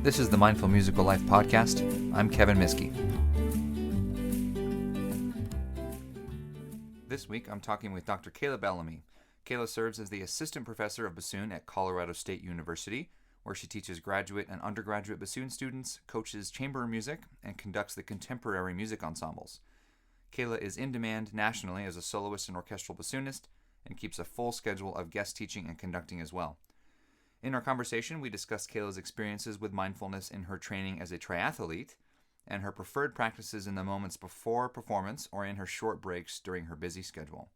This is the Mindful Musical Life podcast. I'm Kevin Miescke. This week, I'm talking with Dr. Cayla Bellamy. Cayla serves as the Assistant Professor of Bassoon at Colorado State University, where she teaches graduate and undergraduate bassoon students, coaches chamber music, and conducts the contemporary music ensembles. Cayla is in demand nationally as a soloist and orchestral bassoonist, and keeps a full schedule of guest teaching and conducting as well. In our conversation, we discussed Cayla's experiences with mindfulness in her training as a triathlete, and her preferred practices in the moments before performance or in her short breaks during her busy schedule.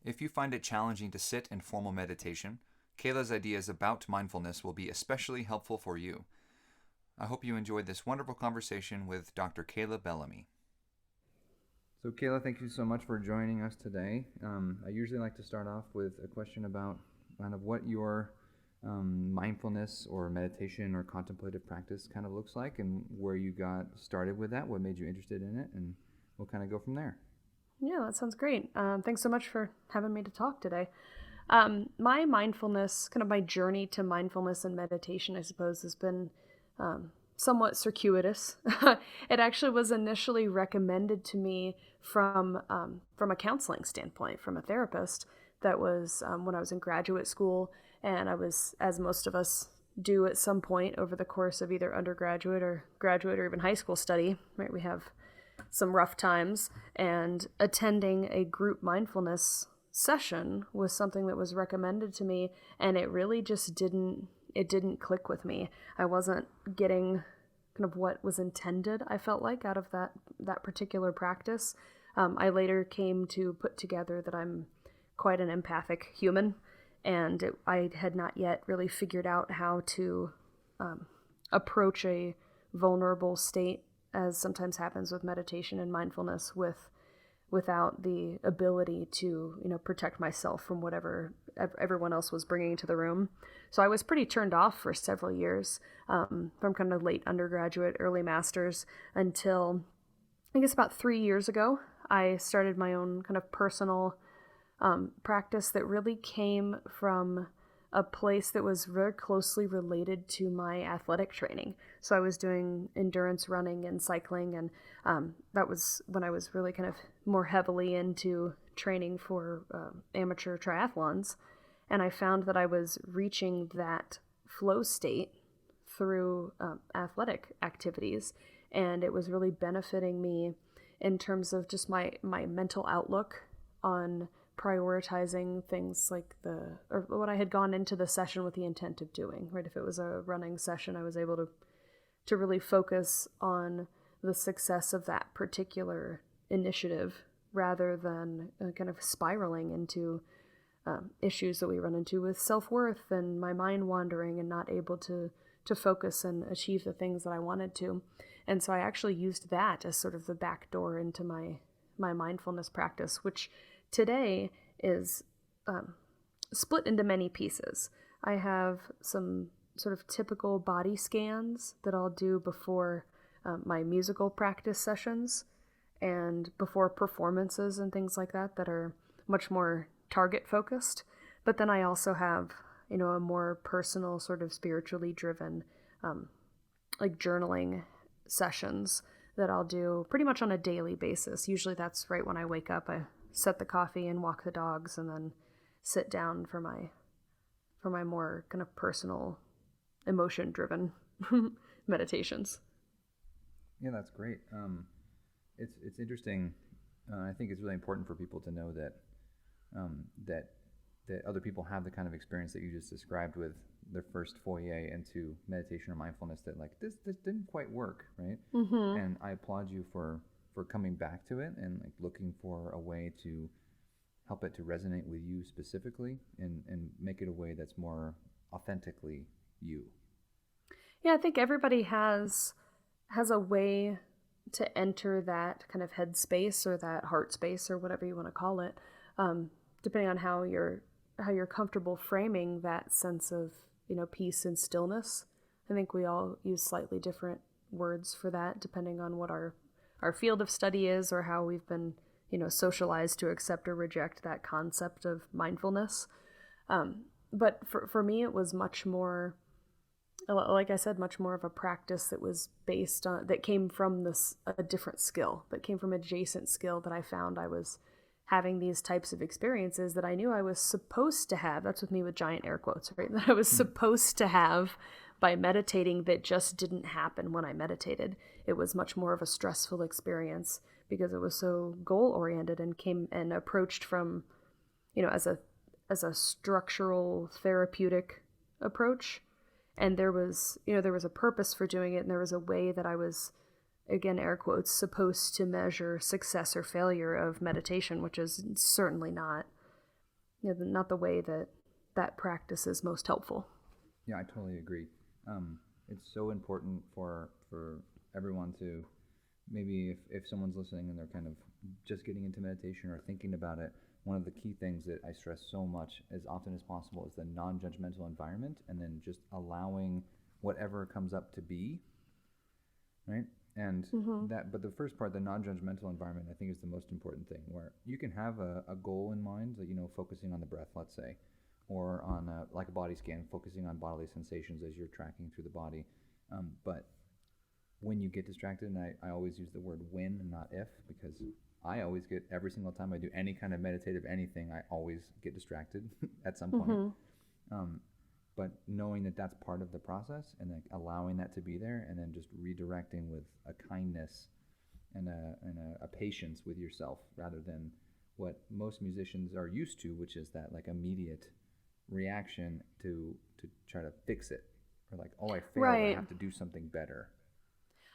If you find it challenging to sit in formal meditation, Cayla's ideas about mindfulness will be especially helpful for you. I hope you enjoyed this wonderful conversation with Dr. Cayla Bellamy. So Cayla, thank you so much for joining us today. I usually like to start off with a question about kind of what your mindfulness or meditation or contemplative practice kind of looks like and where you got started with that, what made you interested in it, and we'll kind of go from there. Yeah, that sounds great. Thanks so much for having me to talk today. My mindfulness, kind of my journey to mindfulness and meditation, I suppose, has been somewhat circuitous. It actually was initially recommended to me from a counseling standpoint, from a therapist. That was when I was in graduate school, and I was, as most of us do at some point over the course of either undergraduate or graduate or even high school study, right? We have some rough times, and attending a group mindfulness session was something that was recommended to me, and it really just didn't click with me. I wasn't getting kind of what was intended, I felt like, out of that particular practice. I later came to put together that I'm quite an empathic human, and I had not yet really figured out how to approach a vulnerable state, as sometimes happens with meditation and mindfulness, without the ability to protect myself from whatever everyone else was bringing into the room. So I was pretty turned off for several years, from kind of late undergraduate, early master's, until I guess about 3 years ago. I started my own kind of personal practice that really came from a place that was very closely related to my athletic training. So I was doing endurance running and cycling, and that was when I was really kind of more heavily into training for amateur triathlons. And I found that I was reaching that flow state through athletic activities, and it was really benefiting me in terms of just my mental outlook on prioritizing things like or what I had gone into the session with the intent of doing, right? If it was a running session, I was able to really focus on the success of that particular initiative rather than kind of spiraling into issues that we run into with self-worth and my mind wandering and not able to focus and achieve the things that I wanted to. And so I actually used that as sort of the back door into my mindfulness practice, which today is split into many pieces. I have some sort of typical body scans that I'll do before my musical practice sessions and before performances and things like that are much more target focused. But then I also have, a more personal, sort of spiritually driven, like journaling sessions that I'll do pretty much on a daily basis. Usually that's right when I wake up. I set the coffee and walk the dogs, and then sit down for my more kind of personal, emotion-driven meditations. Yeah, that's great. It's interesting. I think it's really important for people to know that that other people have the kind of experience that you just described with their first foyer into meditation or mindfulness, that like this didn't quite work, right? Mm-hmm. And I applaud you for coming back to it and like looking for a way to help it to resonate with you specifically and make it a way that's more authentically you. Yeah, I think everybody has a way to enter that kind of head space or that heart space or whatever you want to call it, depending on how you're comfortable framing that sense of peace and stillness. I think we all use slightly different words for that depending on what our field of study is or how we've been socialized to accept or reject that concept of mindfulness. But for me, it was much more like I said, much more of a practice that was based on, that came from a different skill, that came from adjacent skill that I found I was having these types of experiences that I knew I was supposed to have. That's with me with giant air quotes, right? That I was supposed to have by meditating, that just didn't happen when I meditated. It was much more of a stressful experience because it was so goal oriented and came and approached from, as a structural therapeutic approach. And there was a purpose for doing it, and there was a way that I was, again, air quotes, supposed to measure success or failure of meditation, which is certainly not, not the way that practice is most helpful. Yeah, I totally agree. It's so important for everyone to, maybe if someone's listening and they're kind of just getting into meditation or thinking about it, one of the key things that I stress so much as often as possible is the non-judgmental environment, and then just allowing whatever comes up to be, right? And but the first part, the non-judgmental environment, I think is the most important thing, where you can have a goal in mind, like, focusing on the breath, let's say, or on like a body scan, focusing on bodily sensations as you're tracking through the body. But when you get distracted, and I always use the word when and not if, because I always get, every single time I do any kind of meditative anything, I always get distracted at some point. But knowing that that's part of the process, and like allowing that to be there, and then just redirecting with a kindness and a patience with yourself, rather than what most musicians are used to, which is that like immediate reaction to try to fix it, or like, oh, I failed, right, I have to do something better.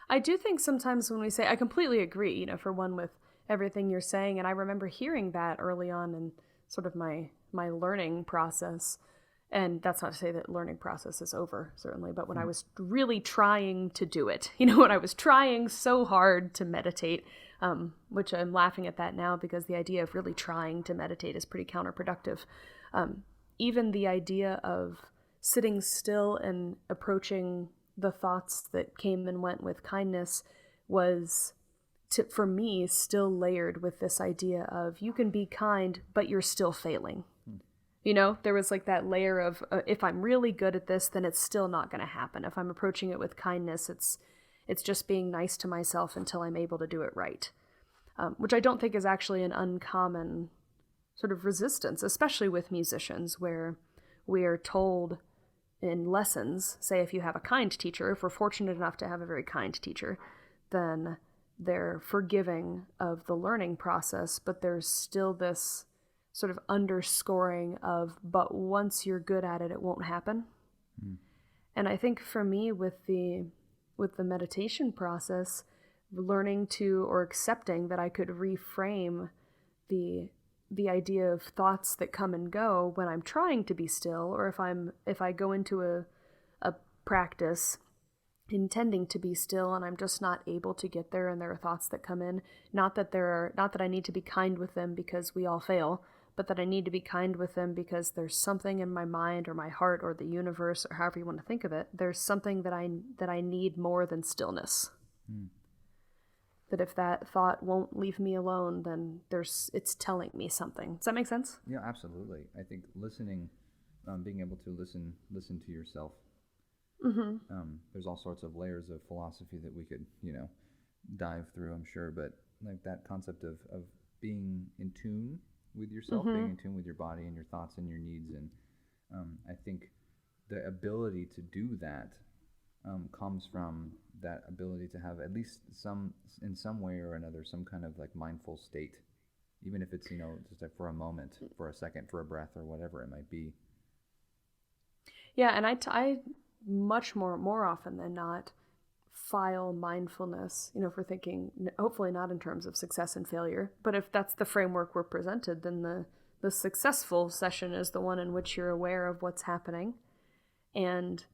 I do think sometimes when we say, I completely agree, for one, with everything you're saying, and I remember hearing that early on in sort of my learning process. And that's not to say that learning process is over, certainly, but when I was really trying to do it, when I was trying so hard to meditate, which I'm laughing at that now because the idea of really trying to meditate is pretty counterproductive. Even the idea of sitting still and approaching the thoughts that came and went with kindness was, for me, still layered with this idea of you can be kind, but you're still failing. There was like that layer of if I'm really good at this, then it's still not going to happen. If I'm approaching it with kindness, it's just being nice to myself until I'm able to do it right, which I don't think is actually an uncommon sort of resistance, especially with musicians, where we are told in lessons, say if you have a kind teacher, if we're fortunate enough to have a very kind teacher, then they're forgiving of the learning process, but there's still this sort of underscoring of, but once you're good at it, it won't happen. And I think for me with the meditation process, learning to, or accepting that I could reframe the idea of thoughts that come and go when I'm trying to be still, or if I go into a practice intending to be still and I'm just not able to get there, and there are thoughts that come in, not that I need to be kind with them because we all fail, but that I need to be kind with them because there's something in my mind or my heart or the universe, or however you want to think of it, there's something that I need more than stillness. That if that thought won't leave me alone, then it's telling me something. Does that make sense? Yeah, absolutely. I think listening, being able to listen to yourself. There's all sorts of layers of philosophy that we could, dive through, I'm sure, but like that concept of being in tune with yourself, being in tune with your body and your thoughts and your needs, and I think the ability to do that comes from that ability to have at least in some way or another, some kind of like mindful state, even if it's, just like for a moment, for a second, for a breath, or whatever it might be. Yeah, and I much more often than not file mindfulness, if we're thinking, hopefully not in terms of success and failure, but if that's the framework we're presented, then the successful session is the one in which you're aware of what's happening and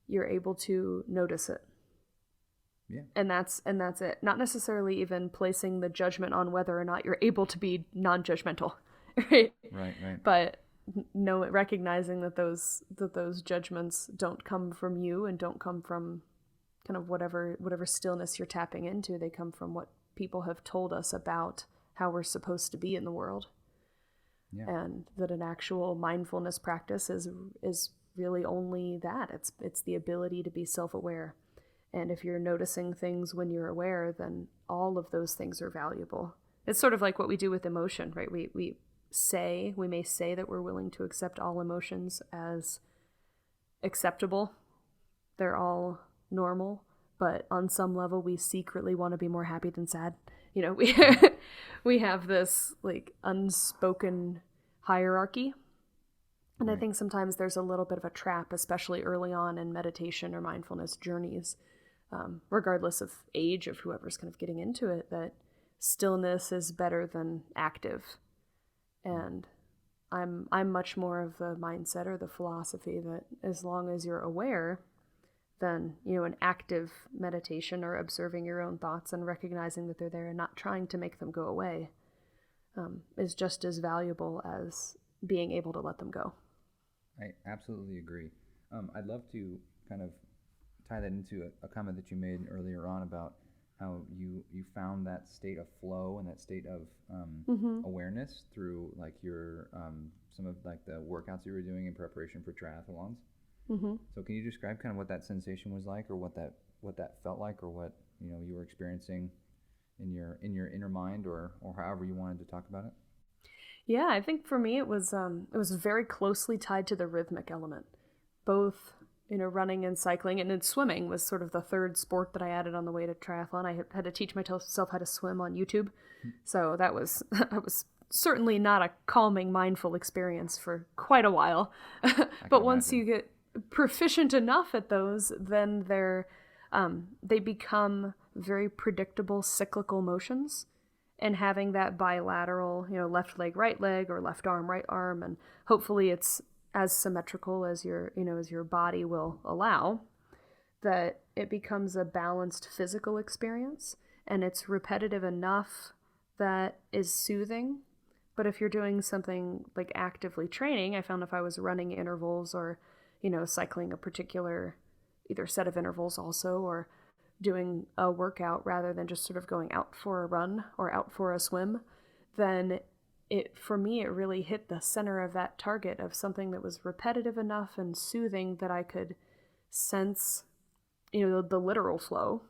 you're able to notice it. Yeah. And that's it. Not necessarily even placing the judgment on whether or not you're able to be non-judgmental, right? Right. But recognizing that those judgments don't come from you and don't come from kind of whatever stillness you're tapping into. They come from what people have told us about how we're supposed to be in the world. Yeah. And that an actual mindfulness practice is really only that. It's the ability to be self-aware. And if you're noticing things when you're aware, then all of those things are valuable. It's sort of like what we do with emotion, right? We may say that we're willing to accept all emotions as acceptable. They're all normal, but on some level we secretly want to be more happy than sad. We we have this like unspoken hierarchy. And I think sometimes there's a little bit of a trap, especially early on in meditation or mindfulness journeys, regardless of age of whoever's kind of getting into it, that stillness is better than active. And I'm much more of the mindset or the philosophy that as long as you're aware, then, an active meditation or observing your own thoughts and recognizing that they're there and not trying to make them go away is just as valuable as being able to let them go. I absolutely agree. I'd love to kind of tie that into a comment that you made earlier on about how you found that state of flow and that state of awareness through like your some of like the workouts you were doing in preparation for triathlons. So can you describe kind of what that sensation was like, or what that felt like, or what you were experiencing in your inner mind, or however you wanted to talk about it? Yeah, I think for me it was very closely tied to the rhythmic element. Both, running and cycling, and then swimming was sort of the third sport that I added on the way to triathlon. I had to teach myself how to swim on YouTube. So that was certainly not a calming, mindful experience for quite a while. But once you get proficient enough at those, then they become very predictable cyclical motions. And having that bilateral, left leg, right leg, or left arm, right arm, and hopefully it's as symmetrical as your body will allow, that it becomes a balanced physical experience, and it's repetitive enough that is soothing. But if you're doing something like actively training, I found if I was running intervals or, cycling a particular either set of intervals also, or doing a workout rather than just sort of going out for a run or out for a swim, then for me, it really hit the center of that target of something that was repetitive enough and soothing that I could sense, the literal flow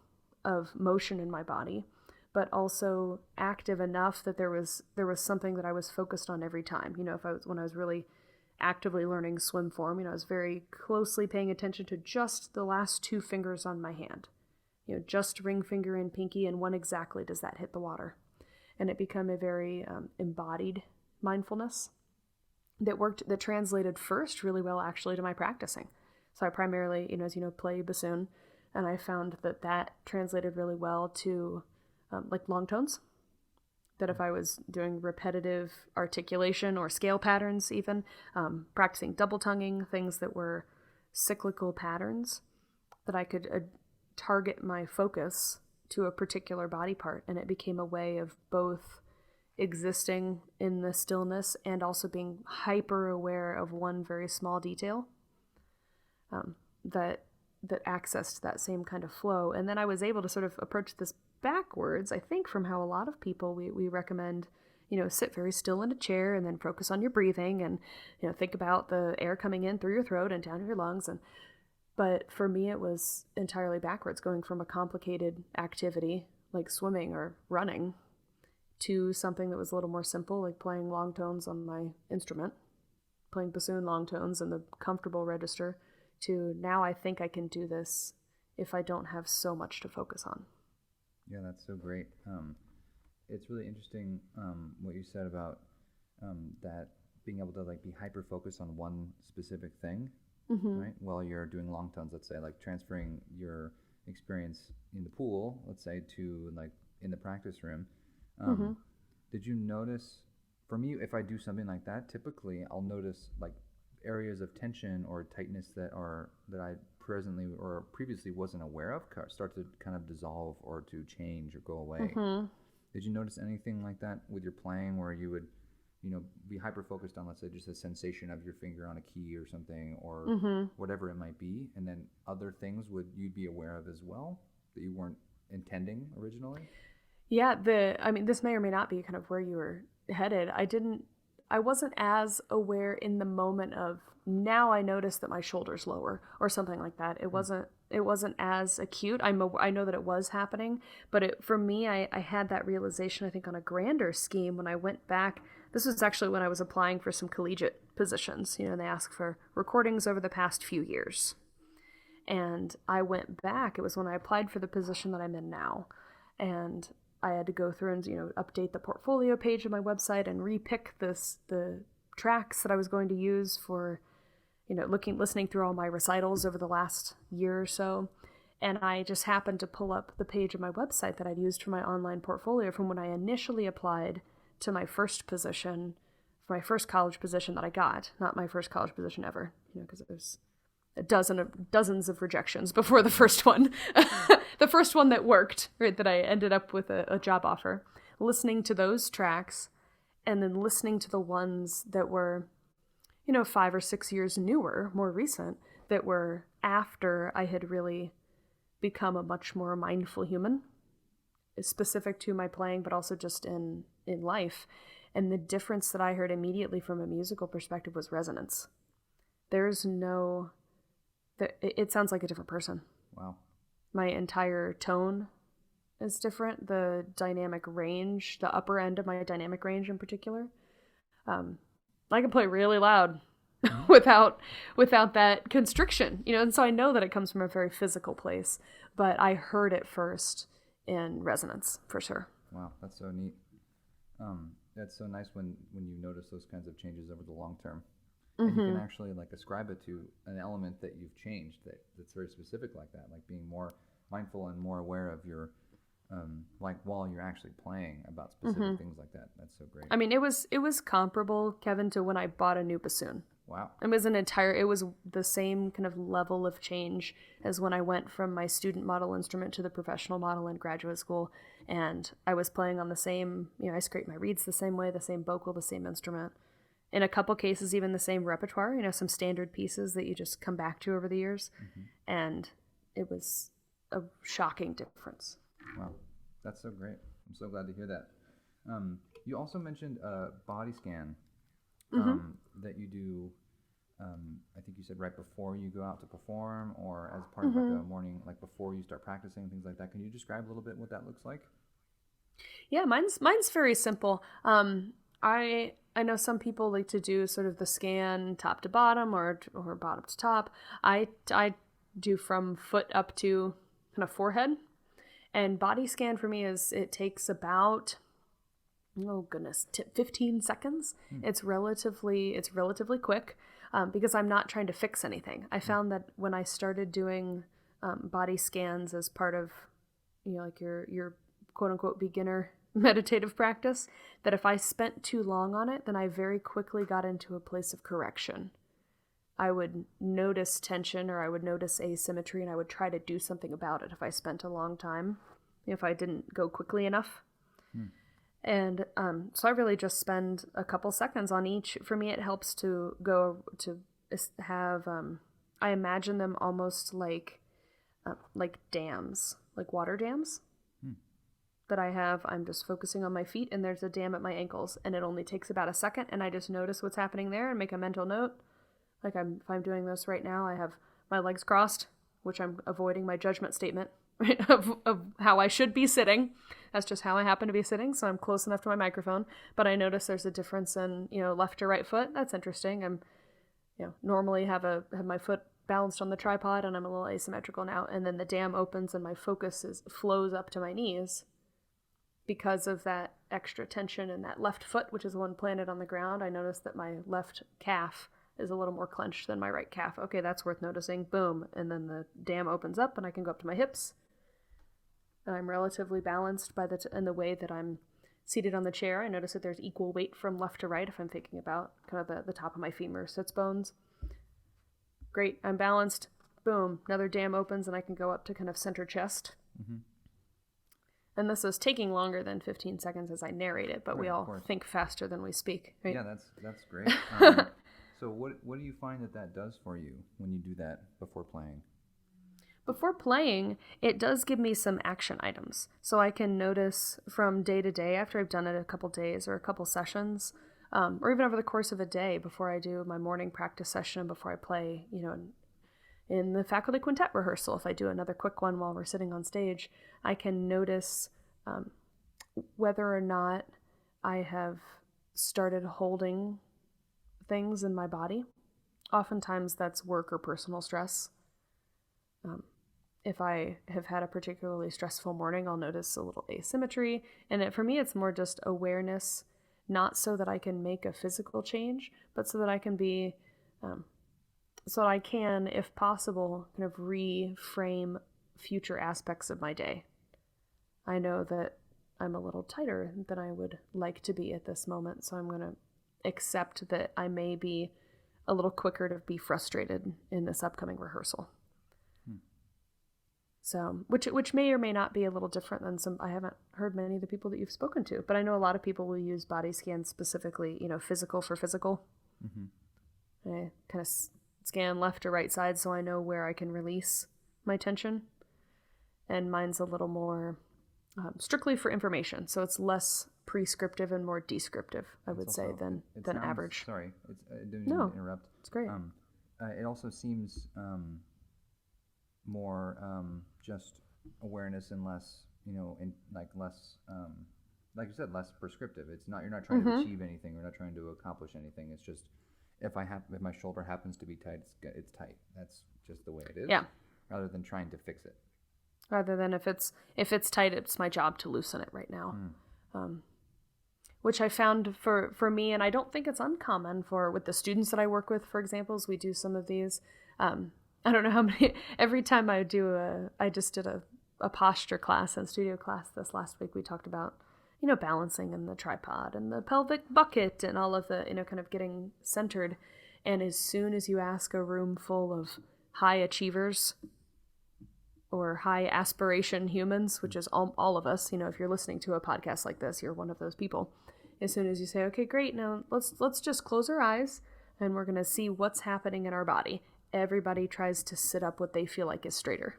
of motion in my body, but also active enough that there was something that I was focused on every time. When I was really actively learning swim form, I was very closely paying attention to just the last two fingers on my hand. Just ring finger and pinky, and when exactly does that hit the water? And it became a very embodied mindfulness that translated first really well actually to my practicing. So I primarily, as play bassoon, and I found that translated really well to like long tones. That if I was doing repetitive articulation or scale patterns, even practicing double tonguing, things that were cyclical patterns, that I could target my focus to a particular body part, and it became a way of both existing in the stillness and also being hyper aware of one very small detail that accessed that same kind of flow. And then I was able to sort of approach this backwards, I think, from how a lot of people we recommend, sit very still in a chair and then focus on your breathing and, think about the air coming in through your throat and down your lungs. But for me, it was entirely backwards, going from a complicated activity like swimming or running to something that was a little more simple, like playing long tones on my instrument, playing bassoon long tones in the comfortable register, to now I think I can do this if I don't have so much to focus on. Yeah, that's so great. It's really interesting what you said about that being able to like be hyper focused on one specific thing. Right? While you're doing long tones, let's say, like transferring your experience in the pool, let's say, to like in the practice room. Did you notice, for me, if I do something like that, typically I'll notice like areas of tension or tightness that I presently or previously wasn't aware of start to kind of dissolve or to change or go away. Did you notice anything like that with your playing, where you would be hyper-focused on, let's say, just a sensation of your finger on a key or something, or whatever it might be, and then other things you'd be aware of as well that you weren't intending originally? Yeah, this may or may not be kind of where you were headed. as aware in the moment of, now I notice that my shoulder's lower or something like that. It wasn't as acute. I know that it was happening, but for me, I had that realization, I think, on a grander scheme when I went back. This was actually when I was applying for some collegiate positions. You know, they ask for recordings over the past few years. And I went back. It was when I applied for the position that I'm in now. And I had to go through and, update the portfolio page of my website and repick the tracks that I was going to use for, listening through all my recitals over the last year or so. And I just happened to pull up the page of my website that I'd used for my online portfolio from when I initially applied to my first position, for my first college position that I got. Not my first college position ever, because there's dozens of rejections before the first one. The first one that worked, right, that I ended up with a job offer. Listening to those tracks and then listening to the ones that were, 5 or 6 years newer, more recent, that were after I had really become a much more mindful human, specific to my playing, but also just in life. And the difference that I heard immediately from a musical perspective was resonance. It sounds like a different person. Wow. My entire tone is different. The dynamic range, the upper end of my dynamic range in particular. I can play really loud without that constriction, and so I know that it comes from a very physical place, but I heard it first in resonance, for sure. Wow, that's so neat. That's so nice when you notice those kinds of changes over the long term. And you can actually ascribe it to an element that you've changed that's very specific like that, like being more mindful and more aware of your, while you're actually playing about specific things like that. That's so great. I mean, it was comparable, Kevin, to when I bought a new bassoon. Wow. It was the same kind of level of change as when I went from my student model instrument to the professional model in graduate school. And I was playing on the same, I scrape my reeds the same way, the same vocal, the same instrument. In a couple cases, even the same repertoire, some standard pieces that you just come back to over the years. And it was a shocking difference. Wow, that's so great. I'm so glad to hear that. You also mentioned a body scan that you do, I think you said right before you go out to perform, or as part of a morning, before you start practicing, things like that. Can you describe a little bit what that looks like? Yeah, mine's very simple. I know some people like to do sort of the scan top to bottom or bottom to top. I do from foot up to kind of forehead. And body scan for me it takes about, 15 seconds. It's relatively quick because I'm not trying to fix anything. I found that when I started doing body scans as part of, your quote unquote beginner meditative practice, that if I spent too long on it, then I very quickly got into a place of correction. I would notice tension or I would notice asymmetry and I would try to do something about it if I spent a long time, if I didn't go quickly enough. And so I really just spend a couple seconds on each. For me, it helps to go to have, I imagine them almost like dams, like water dams. That I have. I'm just focusing on my feet and there's a dam at my ankles and it only takes about a second and I just notice what's happening there and make a mental note. If I'm doing this right now, I have my legs crossed, which I'm avoiding my judgment statement, right, of how I should be sitting. That's just how I happen to be sitting, so I'm close enough to my microphone. But I notice there's a difference in, left to right foot. That's interesting. I'm, normally have my foot balanced on the tripod and I'm a little asymmetrical now. And then the dam opens and my focus flows up to my knees. Because of that extra tension in that left foot, which is the one planted on the ground, I noticed that my left calf is a little more clenched than my right calf. Okay, that's worth noticing. Boom. And then the dam opens up and I can go up to my hips. And I'm relatively balanced in the way that I'm seated on the chair. I notice that there's equal weight from left to right if I'm thinking about kind of the top of my femur sits bones. Great, I'm balanced. Boom, another dam opens and I can go up to kind of center chest. And this is taking longer than 15 seconds as I narrate it, but we all think faster than we speak, right? Yeah, that's great. So what do you find that does for you when you do that before playing? Before playing, it does give me some action items. So I can notice from day to day, after I've done it a couple days or a couple sessions, or even over the course of a day before I do my morning practice session, before I play, in the faculty quintet rehearsal, if I do another quick one while we're sitting on stage, I can notice whether or not I have started holding things in my body. Oftentimes that's work or personal stress. If I have had a particularly stressful morning, I'll notice a little asymmetry. And for me, it's more just awareness, not so that I can make a physical change, but so that I can be, so that I can, if possible, kind of reframe future aspects of my day. I know that I'm a little tighter than I would like to be at this moment, so I'm going to accept that I may be a little quicker to be frustrated in this upcoming rehearsal. So, which may or may not be a little different than I haven't heard many of the people that you've spoken to, but I know a lot of people will use body scans specifically, physical for physical. Mm-hmm. I kind of scan left or right side so I know where I can release my tension. And mine's a little more strictly for information, so it's less prescriptive and more descriptive, I would say, than average. Sorry, I didn't mean to interrupt. It's great. It also seems more just awareness and less, less, like you said, less prescriptive. It's not, you're not trying to achieve anything. You're not trying to accomplish anything. It's just, if my shoulder happens to be tight, it's tight. That's just the way it is. Yeah. Rather than trying to fix it. Rather than if it's tight, it's my job to loosen it right now. Which I found for me, and I don't think it's uncommon with the students that I work with, for example, as we do some of these. I don't know how many, every time I just did a posture class and studio class this last week, we talked about, balancing and the tripod and the pelvic bucket and all of the, kind of getting centered. And as soon as you ask a room full of high achievers or high aspiration humans, which is all of us, if you're listening to a podcast like this, you're one of those people. As soon as you say, okay, great, now let's just close our eyes and we're going to see what's happening in our body. Everybody tries to sit up what they feel like is straighter.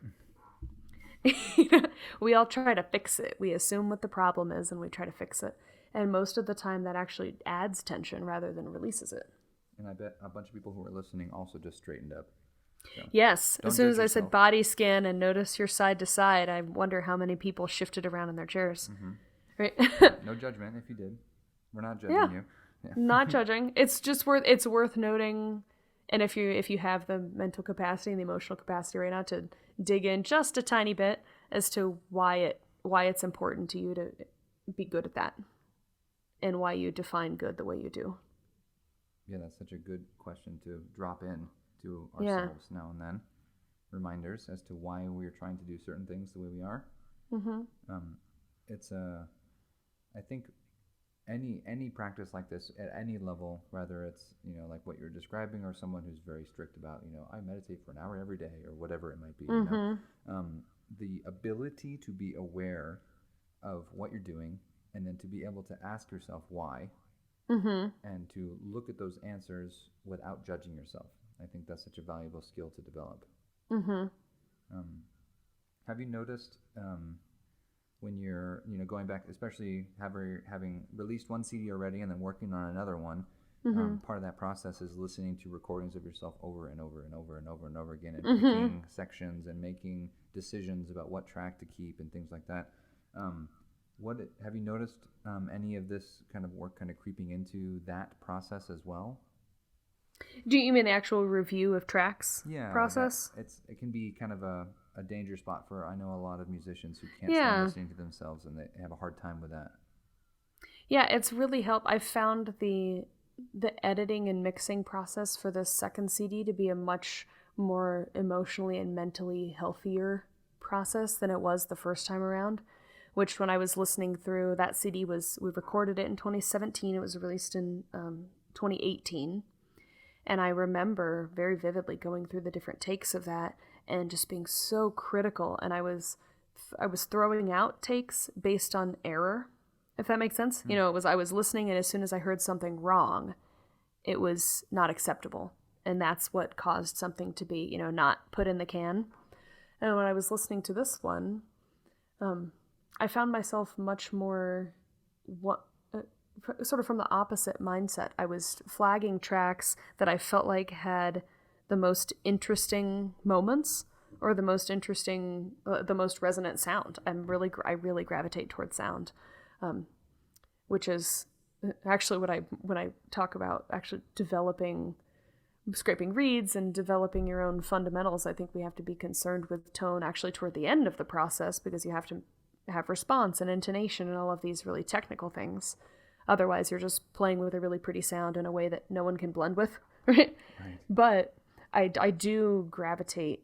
We all try to fix it. We assume what the problem is and we try to fix it. And most of the time that actually adds tension rather than releases it. And I bet a bunch of people who are listening also just straightened up. So yes. As soon as I said body scan and notice your side to side, I wonder how many people shifted around in their chairs. Mm-hmm. Right? No judgment if you did. We're not judging you. Yeah. Not judging. It's just worth noting. And if you have the mental capacity and the emotional capacity right now to dig in just a tiny bit as to why it's important to you to be good at that and why you define good the way you do. Yeah, that's such a good question to drop in to ourselves now and then. Reminders as to why we're trying to do certain things the way we are. Mm-hmm. I think any practice like this at any level, whether it's, like what you're describing or someone who's very strict about, I meditate for an hour every day or whatever it might be, the ability to be aware of what you're doing and then to be able to ask yourself why and to look at those answers without judging yourself. I think that's such a valuable skill to develop. Have you noticed when you're, going back, especially having released one CD already and then working on another one, part of that process is listening to recordings of yourself over and over and over and over and over again and picking sections and making decisions about what track to keep and things like that. Have you noticed any of this kind of work kind of creeping into that process as well? Do you mean the actual review of tracks process? It can be kind of a danger spot for, I know, a lot of musicians who can't stand listening to themselves and they have a hard time with that. Yeah, it's really helped. I've found the editing and mixing process for this second CD to be a much more emotionally and mentally healthier process than it was the first time around, which when I was listening through, that CD we recorded it in 2017. It was released in 2018. And I remember very vividly going through the different takes of that and just being so critical. And I was throwing out takes based on error, if that makes sense. Mm-hmm. I was listening, and as soon as I heard something wrong, it was not acceptable. And that's what caused something to be, not put in the can. And when I was listening to this one, I found myself much more sort of from the opposite mindset. I was flagging tracks that I felt like had the most interesting moments, or the most interesting, the most resonant sound. I really gravitate towards sound, which is actually when I talk about actually developing, scraping reeds and developing your own fundamentals. I think we have to be concerned with tone actually toward the end of the process, because you have to have response and intonation and all of these really technical things. Otherwise, you're just playing with a really pretty sound in a way that no one can blend with, right? Right. But I do gravitate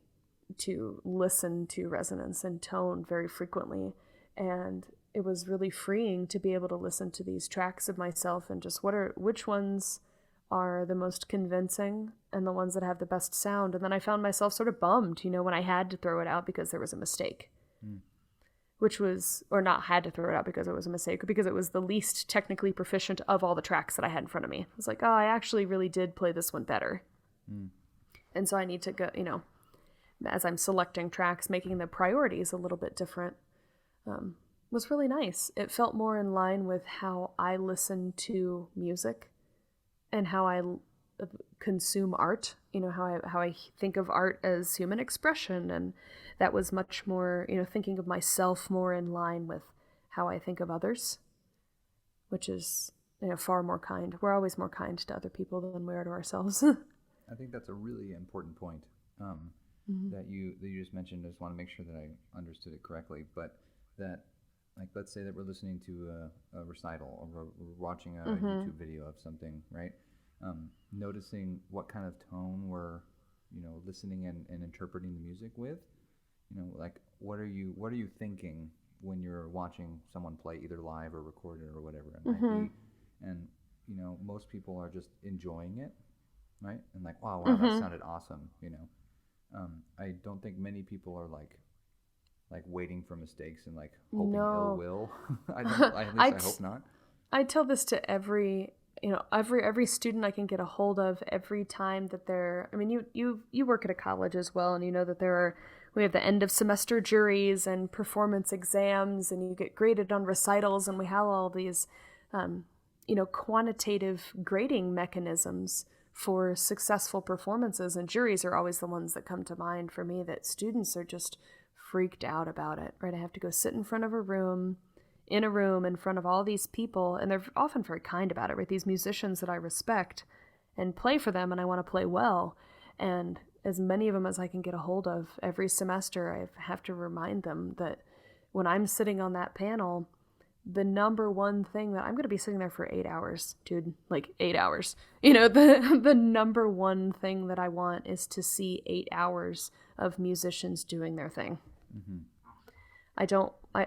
to listen to resonance and tone very frequently. And it was really freeing to be able to listen to these tracks of myself and just which ones are the most convincing and the ones that have the best sound. And then I found myself sort of bummed, when I had to throw it out because there was a mistake. Which was, or not had to throw it out because it was a mistake, because it was the least technically proficient of all the tracks that I had in front of me. I was like, oh, I actually really did play this one better. And so I need to go, as I'm selecting tracks, making the priorities a little bit different, was really nice. It felt more in line with how I listen to music and how I consume art, how I think of art as human expression. And that was much more, thinking of myself more in line with how I think of others, which is, far more kind. We're always more kind to other people than we are to ourselves. I think that's a really important point that you just mentioned. I just want to make sure that I understood it correctly. But that, like, let's say that we're listening to a recital, or we're watching a YouTube video of something, right? Noticing what kind of tone we're, listening and interpreting the music with. Like, what are you thinking when you're watching someone play, either live or recorded or whatever it might be? And most people are just enjoying it, right? And like, wow, that sounded awesome. I don't think many people are like waiting for mistakes and like hoping ill will. I hope not. I tell this to every student I can get a hold of, every time that they're, you work at a college as well, and you know that we have the end of semester juries and performance exams, and you get graded on recitals, and we have all these, quantitative grading mechanisms for successful performances, and juries are always the ones that come to mind for me, that students are just freaked out about it, right? I have to go sit in front of a room in front of all these people, and they're often very kind about it, right? These musicians that I respect and play for them, and I want to play well. And as many of them as I can get a hold of every semester, I have to remind them that when I'm sitting on that panel, the number one thing that I'm going to be sitting there for 8 hours, dude, like 8 hours, the number one thing that I want is to see 8 hours of musicians doing their thing.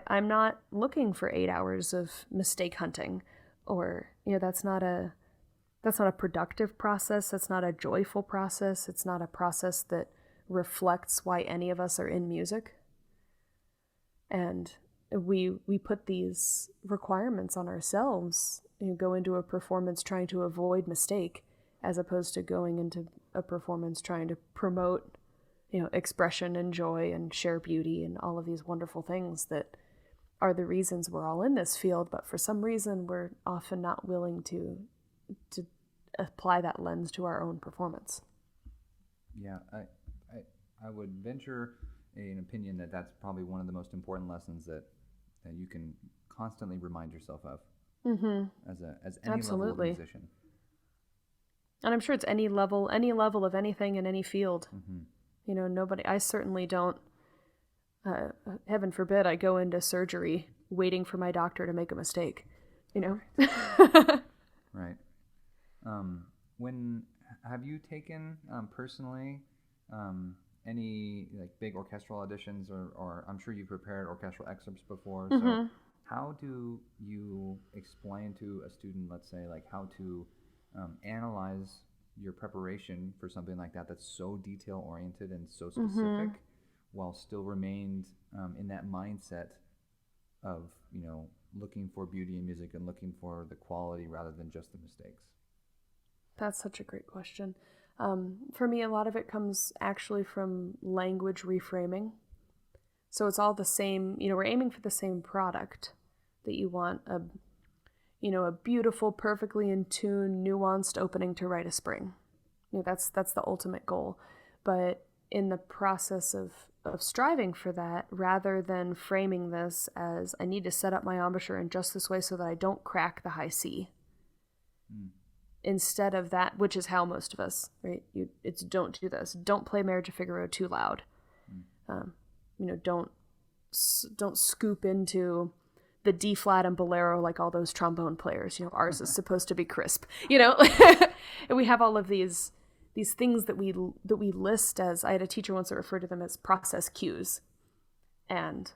I'm not looking for 8 hours of mistake hunting, or, that's not a productive process. That's not a joyful process. It's not a process that reflects why any of us are in music. And we put these requirements on ourselves, go into a performance trying to avoid mistake, as opposed to going into a performance trying to promote, expression and joy and share beauty and all of these wonderful things that are the reasons we're all in this field. But for some reason, we're often not willing to apply that lens to our own performance. Yeah, I would venture an opinion that that's probably one of the most important lessons that you can constantly remind yourself of as any level of musician. And I'm sure it's any level of anything in any field. I certainly don't, heaven forbid, I go into surgery waiting for my doctor to make a mistake, Right. When have you taken personally any like big orchestral auditions, or I'm sure you've prepared orchestral excerpts before. So how do you explain to a student, let's say, like how to analyze your preparation for something like that that's so detail oriented and so specific, while still remained in that mindset of looking for beauty in music and looking for the quality rather than just the mistakes? That's such a great question. For me, a lot of it comes actually from language reframing. So it's all the same, we're aiming for the same product, that you want a beautiful, perfectly in tune, nuanced opening to write a spring. That's the ultimate goal. But in the process of striving for that, rather than framing this as I need to set up my embouchure in just this way so that I don't crack the high C. Instead of that, which is how most of us, right? It's don't do this. Don't play Marriage of Figaro too loud. Don't scoop into the D flat and bolero like all those trombone players. Ours is supposed to be crisp. And we have all of these things that we list as, I had a teacher once that referred to them as process cues, and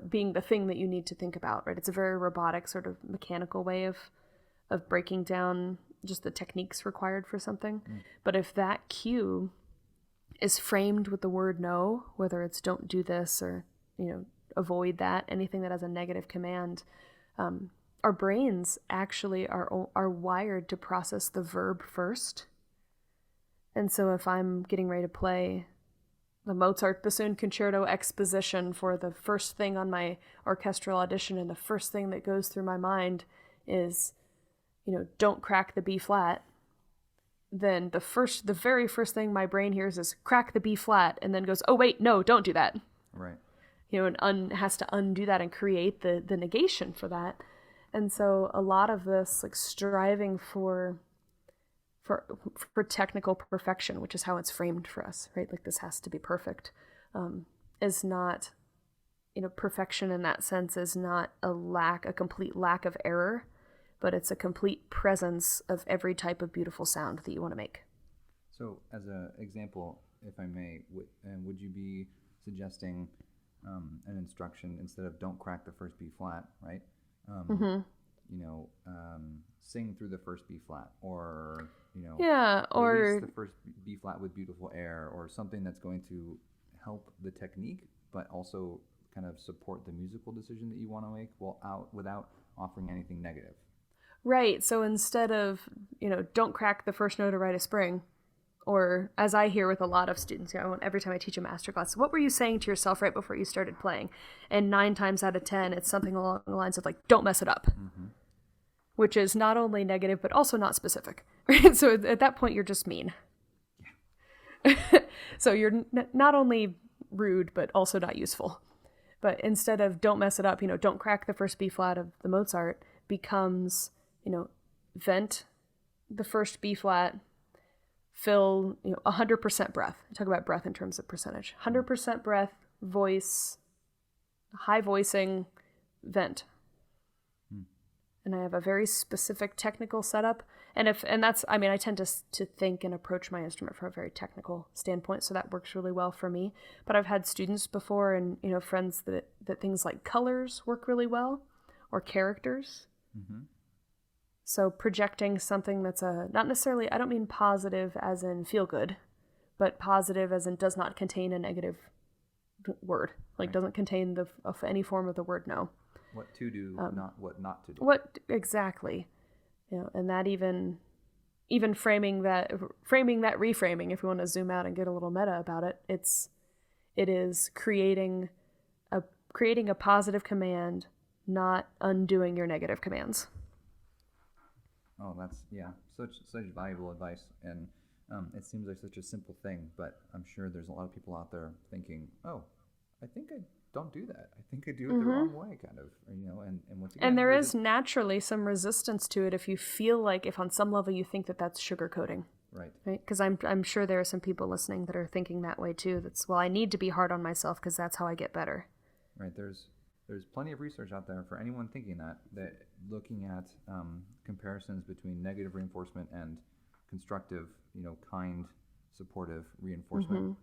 being the thing that you need to think about, right? It's a very robotic, sort of mechanical way of breaking down just the techniques required for something. But if that cue is framed with the word no, whether it's don't do this or, avoid that, anything that has a negative command, our brains actually are wired to process the verb first. And so if I'm getting ready to play the Mozart Bassoon Concerto exposition for the first thing on my orchestral audition, and the first thing that goes through my mind is, don't crack the B flat, then the very first thing my brain hears is crack the B flat, and then goes, oh wait, no, don't do that. Right. And has to undo that and create the negation for that. And so a lot of this, like, striving for technical perfection, which is how it's framed for us, right? Like, this has to be perfect, is not, perfection in that sense is not a complete lack of error, but it's a complete presence of every type of beautiful sound that you want to make. So as an example, if I may, would you be suggesting an instruction instead of don't crack the first B flat, right? Sing through the first B flat, or or release the first B flat with beautiful air, or something that's going to help the technique, but also kind of support the musical decision that you want to make without offering anything negative. Right. So instead of, don't crack the first note to write a spring, or as I hear with a lot of students, every time I teach a masterclass, what were you saying to yourself right before you started playing? And 9 times out of 10, it's something along the lines of, like, don't mess it up, which is not only negative, but also not specific. Right? So at that point, you're just mean. Yeah. So you're not only rude, but also not useful. But instead of don't mess it up, don't crack the first B flat of the Mozart, becomes, vent the first B flat, fill 100% breath. I talk about breath in terms of percentage. 100% breath, voice, high voicing, vent. And I have a very specific technical setup. And that's, I tend to think and approach my instrument from a very technical standpoint, so that works really well for me. But I've had students before and, friends that things like colors work really well, or characters. So projecting something that's not necessarily, I don't mean positive as in feel good, but positive as in does not contain a negative word, like doesn't contain any form of the word no. What to do, not what not to do. What exactly, and that even framing that, reframing, if we want to zoom out and get a little meta about it, it is creating a positive command, not undoing your negative commands. Oh, that's such valuable advice, and it seems like such a simple thing, but I'm sure there's a lot of people out there thinking, oh, I think I don't do that. I think I do it the wrong way, kind of, and once again. And there is naturally some resistance to it if you feel like, if on some level you think that that's sugarcoating. Right? Because I'm sure there are some people listening that are thinking that way too. That's, well, I need to be hard on myself because that's how I get better. Right. There's plenty of research out there for anyone thinking that looking at comparisons between negative reinforcement and constructive, kind, supportive reinforcement,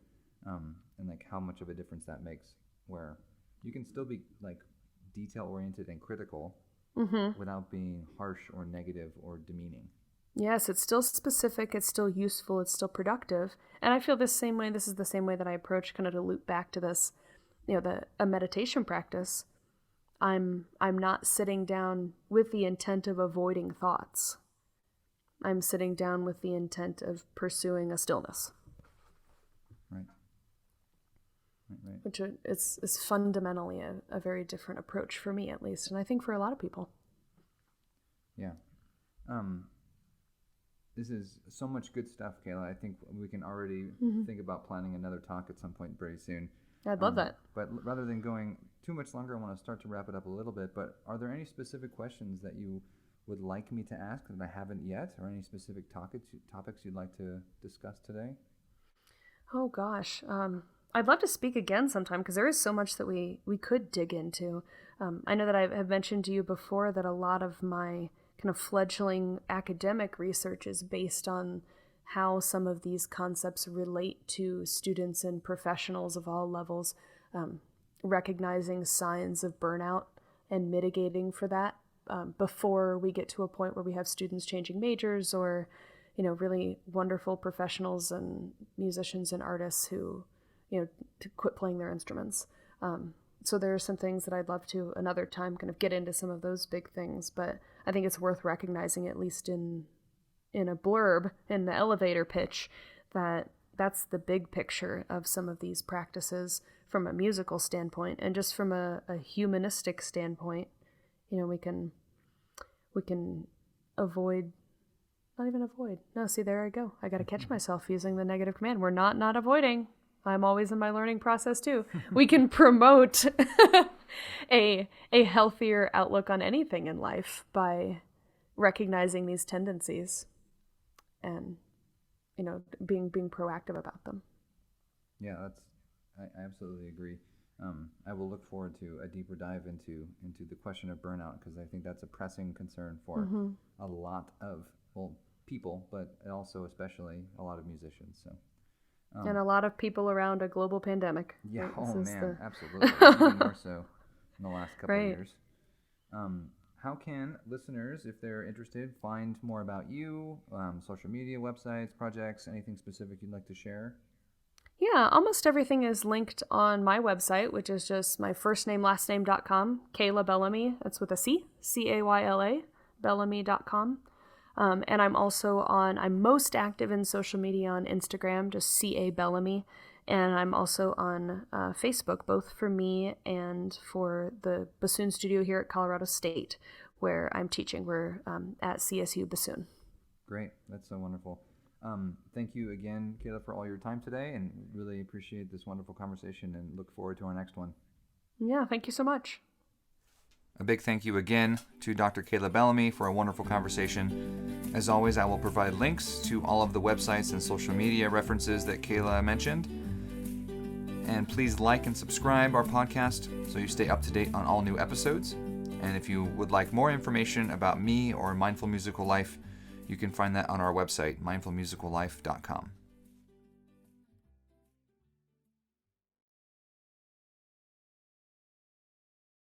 and like how much of a difference that makes, where you can still be like detail oriented and critical without being harsh or negative or demeaning. Yes, it's still specific, it's still useful, it's still productive. And I feel this is the same way that I approach, kind of to loop back to this, a meditation practice. I'm not sitting down with the intent of avoiding thoughts. I'm sitting down with the intent of pursuing a stillness. Right. Which is fundamentally a very different approach for me, at least, and I think for a lot of people. Yeah. This is so much good stuff, Cayla. I think we can already think about planning another talk at some point very soon. I'd love that. But rather than going too much longer, I want to start to wrap it up a little bit. But are there any specific questions that you would like me to ask that I haven't yet, or any specific topics you'd like to discuss today? Oh gosh, I'd love to speak again sometime because there is so much that we could dig into. I know that I have mentioned to you before that a lot of my kind of fledgling academic research is based on how some of these concepts relate to students and professionals of all levels, recognizing signs of burnout and mitigating for that before we get to a point where we have students changing majors or, really wonderful professionals and musicians and artists who, to quit playing their instruments. So there are some things that I'd love to another time kind of get into some of those big things, but I think it's worth recognizing, at least in a blurb, in the elevator pitch, that that's the big picture of some of these practices from a musical standpoint, and just from a humanistic standpoint, we can avoid, not even avoid. No, see, there I go. I got to catch myself using the negative command. We're not avoiding. I'm always in my learning process too. We can promote a healthier outlook on anything in life by recognizing these tendencies and, being proactive about them. Yeah, I absolutely agree. I will look forward to a deeper dive into the question of burnout, because I think that's a pressing concern for a lot of people, but also especially a lot of musicians. So. And a lot of people around a global pandemic. Yeah, absolutely. Even more so in the last couple of years. How can listeners, if they're interested, find more about you, social media, websites, projects, anything specific you'd like to share? Yeah, almost everything is linked on my website, which is just my first name, last name.com, Cayla Bellamy, that's with a C, Cayla, Bellamy.com. And I'm most active in social media on Instagram, just CA Bellamy. And I'm also on Facebook, both for me and for the Bassoon studio here at Colorado State, where I'm teaching. We're at CSU Bassoon. Great. That's so wonderful. Thank you again, Cayla, for all your time today, and really appreciate this wonderful conversation and look forward to our next one. Yeah, thank you so much. A big thank you again to Dr. Cayla Bellamy for a wonderful conversation. As always, I will provide links to all of the websites and social media references that Cayla mentioned. And please like and subscribe our podcast so you stay up to date on all new episodes. And if you would like more information about me or Mindful Musical Life, you can find that on our website, mindfulmusicallife.com.